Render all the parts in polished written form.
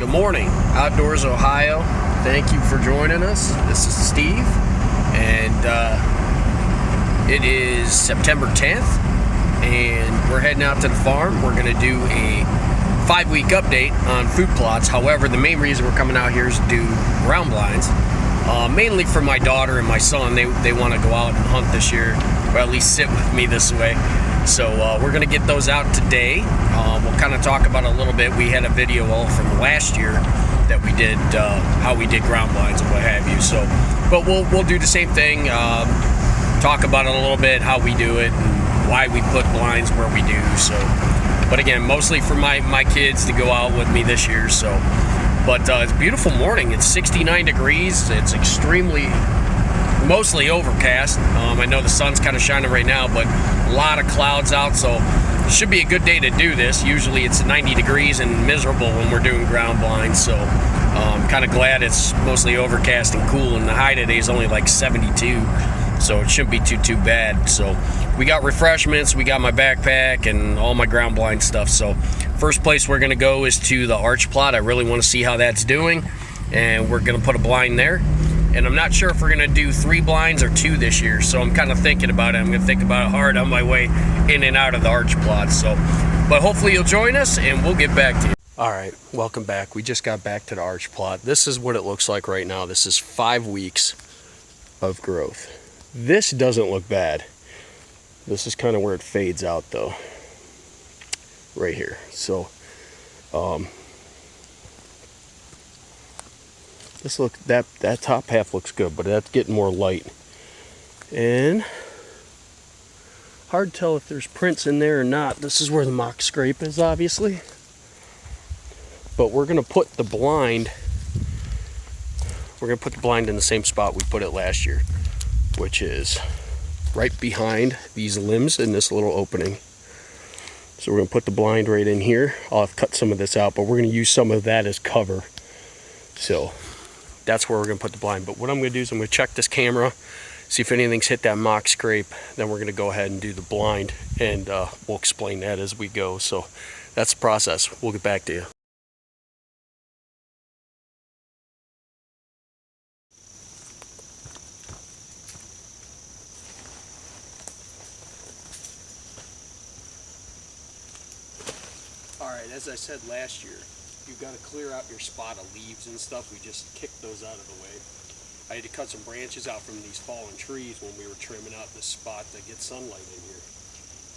Good morning, Outdoors Ohio. Thank you for joining us. This is Steve, and it is September 10th, and we're heading out to the farm. We're going to do a 5-week update on food plots. However, the main reason we're coming out here is to do ground blinds, mainly for my daughter and my son. They want to go out and hunt this year, or at least sit with me this way. So we're going to get those out today. We'll kind of talk about it a little bit. We had a video all from last year that we did, how we did ground blinds and what have you. So, but we'll do the same thing. Talk about it a little bit, how we do it, and why we put blinds where we do. So, but again, mostly for my kids to go out with me this year. So, but it's a beautiful morning. It's 69 degrees. It's mostly overcast. I know the sun's kind of shining right now, but a lot of clouds out, so it should be a good day to do this. Usually it's 90 degrees and miserable when we're doing ground blinds, so I'm kind of glad it's mostly overcast and cool, and the high today is only like 72, so it shouldn't be too bad. So we got refreshments, we got my backpack and all my ground blind stuff. So first place we're going to go is to the arch plot. I really want to see how that's doing, and we're going to put a blind there. And I'm not sure if we're going to do 3 blinds or 2 this year, so I'm kind of thinking about it. I'm going to think about it hard on my way in and out of the arch plot. So, but hopefully you'll join us, and we'll get back to you. All right, welcome back. We just got back to the arch plot. This is what it looks like right now. This is 5 weeks of growth. This doesn't look bad. This is kind of where it fades out, though, right here. So, that top half looks good, but that's getting more light, and hard to tell if there's prints in there or not. This is where the mock scrape is, obviously, but we're gonna put the blind in the same spot we put it last year, which is right behind these limbs in this little opening. So we're gonna put the blind right in here. I'll have to cut some of this out, but we're gonna use some of that as cover. So that's where we're going to put the blind. But what I'm going to do is I'm going to check this camera, see if anything's hit that mock scrape. Then we're going to go ahead and do the blind, and we'll explain that as we go. So that's the process. We'll get back to you. All right, as I said last year, you've got to clear out your spot of leaves and stuff. We just kicked those out of the way. I had to cut some branches out from these fallen trees when we were trimming out this spot to get sunlight in here.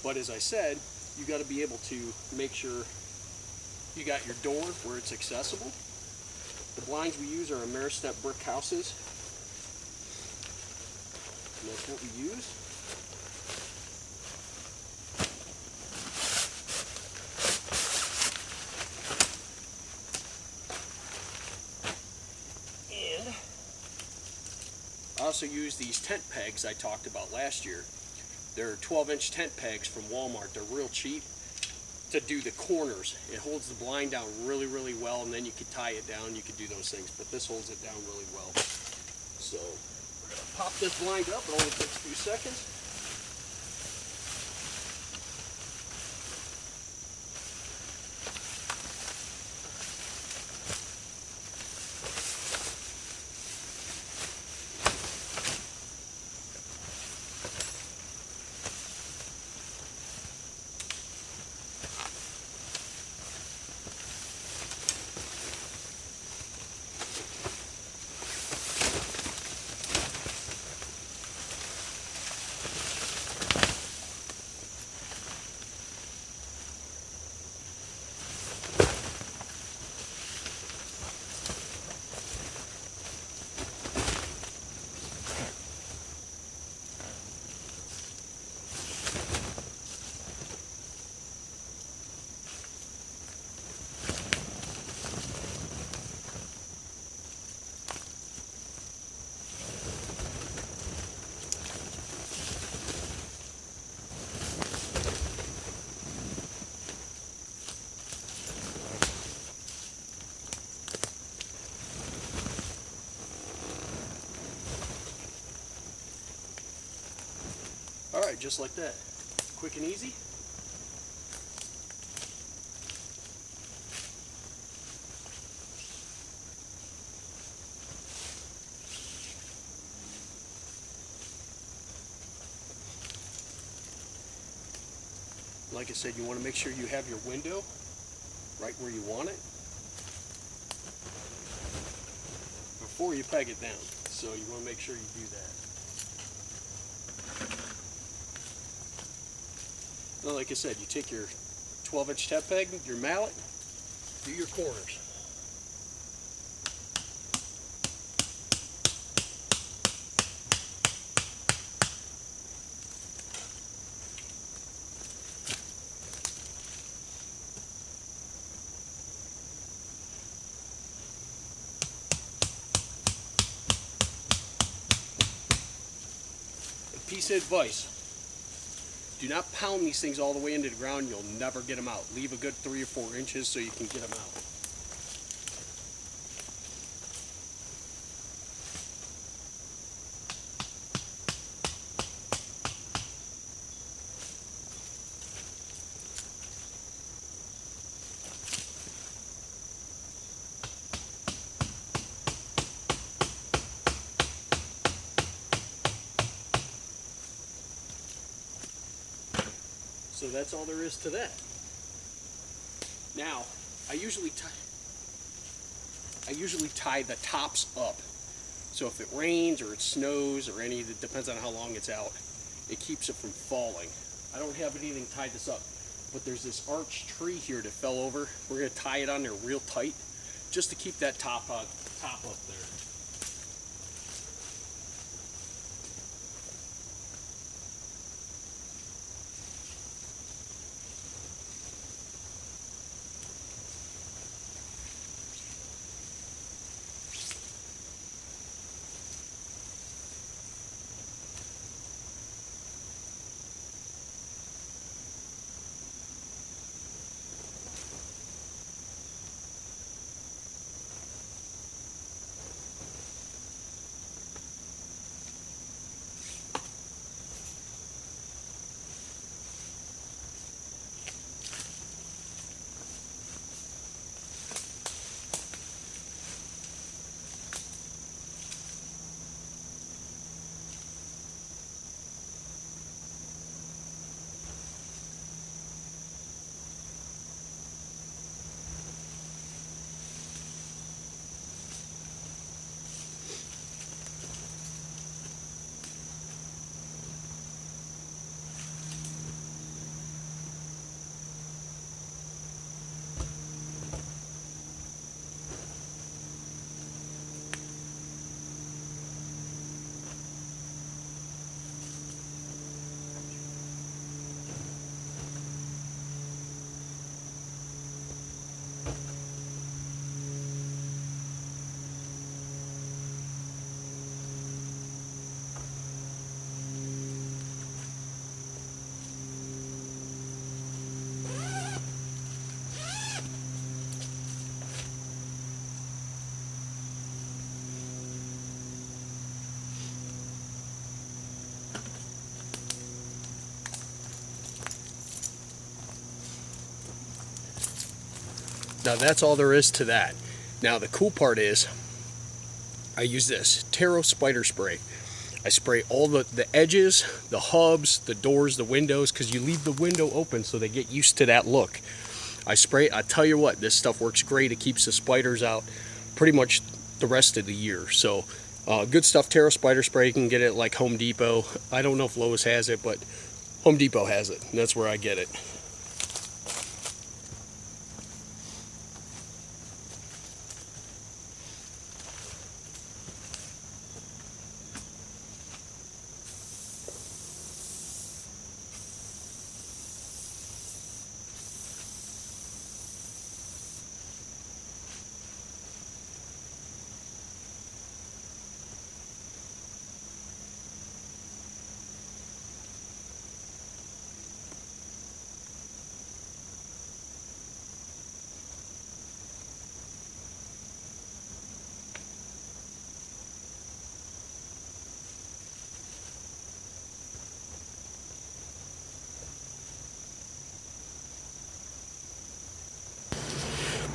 But as I said, you got to be able to make sure you got your door where it's accessible. The blinds we use are Ameristep brick houses, and that's what we use. I also use these tent pegs I talked about last year. They're 12-inch tent pegs from Walmart. They're real cheap to do the corners. It holds the blind down really well, and then you could tie it down. You could do those things, but this holds it down really well. So we're going to pop this blind up. It only takes a few seconds. All right, just like that. Quick and easy. Like I said, you want to make sure you have your window right where you want it before you peg it down. So you want to make sure you do that. Now, like I said, you take your 12-inch step peg, your mallet, do your corners. Piece of advice, do not pound these things all the way into the ground. You'll never get them out. Leave a good 3 or 4 inches so you can get them out. So that's all there is to that. Now, I usually tie the tops up. So if it rains or it snows or it depends on how long it's out, it keeps it from falling. I don't have anything tied this up, but there's this arch tree here that fell over. We're gonna tie it on there real tight just to keep that top up there. Now that's all there is to that. Now the cool part is I use this Taro Spider Spray. I spray all the edges, the hubs, the doors, the windows, because you leave the window open so they get used to that look. I tell you what, this stuff works great. It keeps the spiders out pretty much the rest of the year. So good stuff, Taro Spider Spray. You can get it at like Home Depot. I don't know if Lowe's has it, but Home Depot has it, and that's where I get it.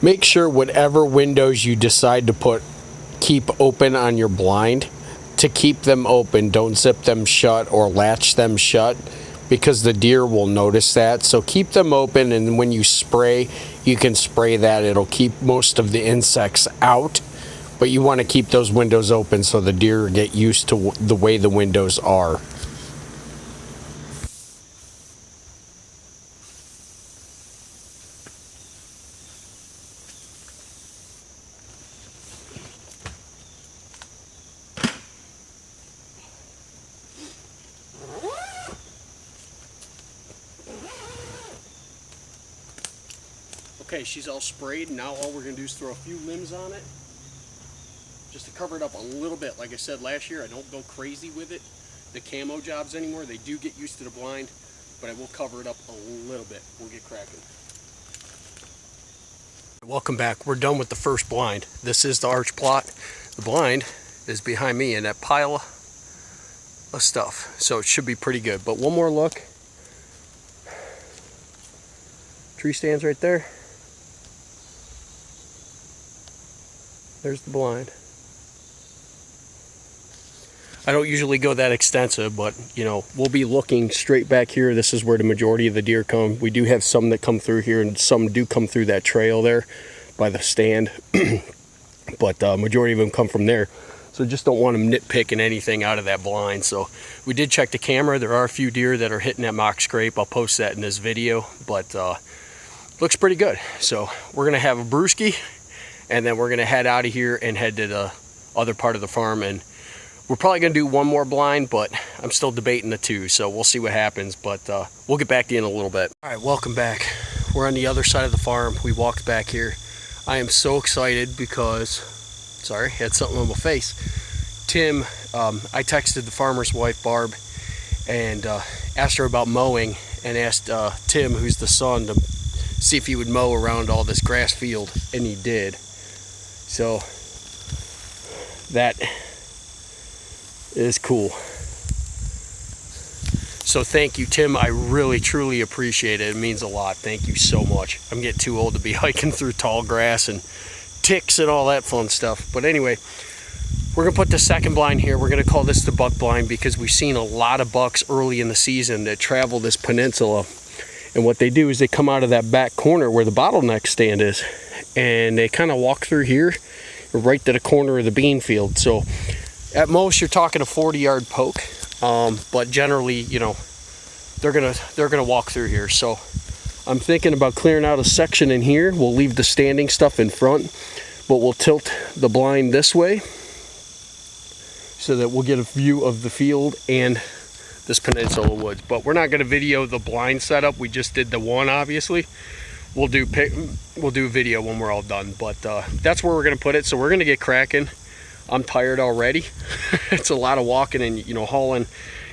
Make sure whatever windows you decide to keep open on your blind, to keep them open. Don't zip them shut or latch them shut, because the deer will notice that. So keep them open, and when you spray, you can spray that. It'll keep most of the insects out, but you want to keep those windows open so the deer get used to the way the windows are. Okay, she's all sprayed. Now all we're gonna do is throw a few limbs on it just to cover it up a little bit. Like I said last year, I don't go crazy with it, the camo jobs anymore. They do get used to the blind, but I will cover it up a little bit. We'll get cracking. Welcome back. We're done with the first blind. This is the arch plot. The blind is behind me in that pile of stuff, so it should be pretty good. But one more look. Tree stands right there. There's the blind. I don't usually go that extensive, but you know, we'll be looking straight back here. This is where the majority of the deer come. We do have some that come through here, and some do come through that trail there by the stand. But majority of them come from there. So just don't want them nitpicking anything out of that blind. So we did check the camera. There are a few deer that are hitting that mock scrape. I'll post that in this video, but looks pretty good. So we're gonna have a brewski, and then we're gonna head out of here and head to the other part of the farm. And we're probably gonna do one more blind, but I'm still debating the two, so we'll see what happens. But we'll get back to you in a little bit. All right, welcome back. We're on the other side of the farm. We walked back here. I am so excited because, sorry, I had something on my face. Tim, I texted the farmer's wife, Barb, and asked her about mowing, and asked Tim, who's the son, to see if he would mow around all this grass field, and he did. So that is cool. So thank you, Tim. I really truly appreciate it. It means a lot. Thank you so much. I'm getting too old to be hiking through tall grass and ticks and all that fun stuff. But anyway, we're gonna put the second blind here. We're gonna call this the buck blind because we've seen a lot of bucks early in the season that travel this peninsula. And what they do is they come out of that back corner where the bottleneck stand is, and they kind of walk through here right to the corner of the bean field. So at most you're talking a 40-yard poke, but generally, you know, they're gonna walk through here. So I'm thinking about clearing out a section in here. We'll leave the standing stuff in front, but we'll tilt the blind this way so that we'll get a view of the field and this peninsula woods. But we're not going to video the blind setup. We just did the one, obviously. We'll do video when we're all done, but that's where we're going to put it. So we're going to get cracking. I'm tired already. It's a lot of walking and, you know, hauling,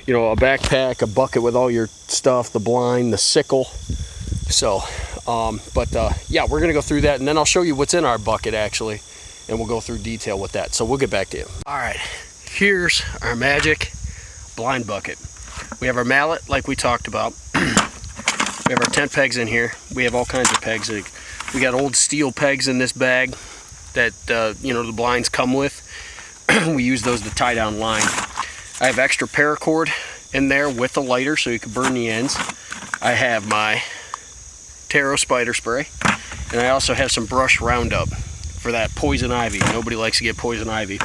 you know, a backpack, a bucket with all your stuff, the blind, the sickle. So yeah, we're going to go through that, and then I'll show you what's in our bucket actually, and we'll go through detail with that. So we'll get back to you. All right, here's our magic blind bucket. We have our mallet like we talked about. We have our tent pegs in here. We have all kinds of pegs. We got old steel pegs in this bag that you know, the blinds come with. We use those to tie down line. I have extra paracord in there with a lighter so you can burn the ends. I have my Taro spider spray, and I also have some brush Roundup for that poison ivy. Nobody likes to get poison ivy.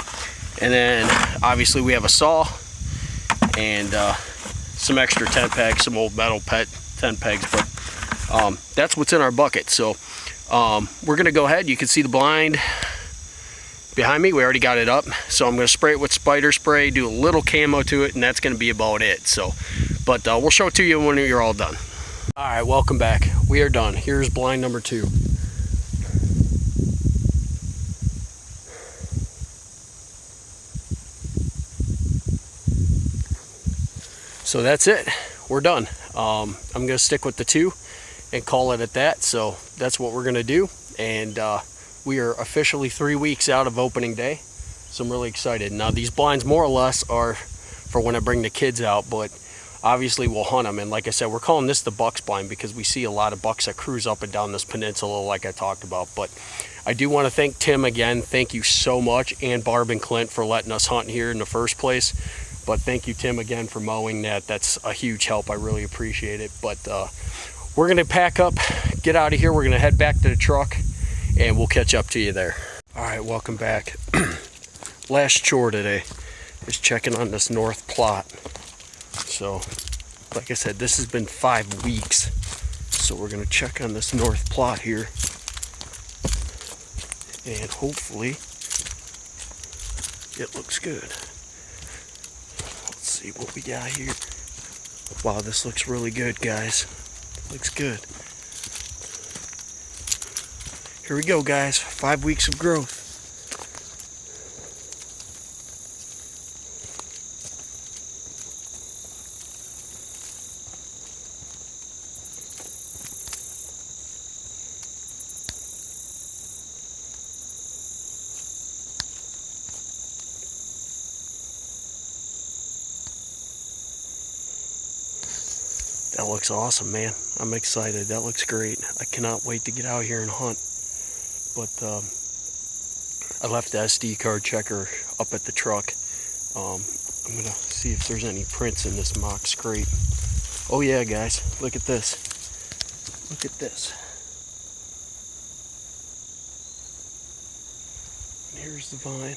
And then obviously we have a saw and some extra tent pegs, some old metal tent pegs. But that's what's in our bucket. So we're gonna go ahead. You can see the blind behind me. We already got it up, so I'm gonna spray it with spider spray, do a little camo to it, and that's gonna be about it. So but we'll show it to you when you're all done. All right, welcome back. We are done. Here's blind number 2. So that's it. We're done. I'm gonna stick with the 2 and call it at that. So that's what we're gonna do. And we are officially 3 weeks out of opening day. So I'm really excited. Now these blinds more or less are for when I bring the kids out, but obviously we'll hunt them. And like I said, we're calling this the buck's blind because we see a lot of bucks that cruise up and down this peninsula like I talked about. But I do want to thank Tim again. Thank you so much, and Barb and Clint, for letting us hunt here in the first place. But thank you, Tim, again for mowing that. That's a huge help. I really appreciate it. But we're going to pack up, get out of here. We're going to head back to the truck, and we'll catch up to you there. All right, welcome back. Last chore today is checking on this north plot. So, like I said, this has been 5 weeks. So we're going to check on this north plot here. And hopefully it looks good. Let's see what we got here. Wow, this looks really good, guys. Looks good. Here we go, guys. 5 weeks of growth. That looks awesome, man. I'm excited. That looks great. I cannot wait to get out here and hunt. But I left the SD card checker up at the truck. I'm going to see if there's any prints in this mock scrape. Oh yeah, guys. Look at this. Look at this. And here's the vine.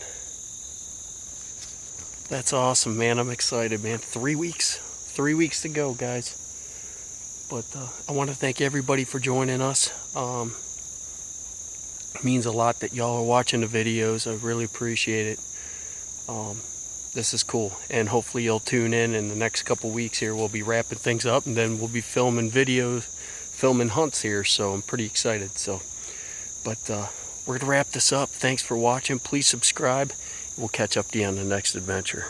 That's awesome, man. I'm excited, man. 3 weeks. 3 weeks to go, guys. But I want to thank everybody for joining us. It means a lot that y'all are watching the videos. I really appreciate it. This is cool, and hopefully you'll tune in the next couple weeks here. We'll be wrapping things up, and then we'll be filming videos, filming hunts here, so I'm pretty excited. So, but we're gonna wrap this up. Thanks for watching. Please subscribe. We'll catch up to you on the next adventure.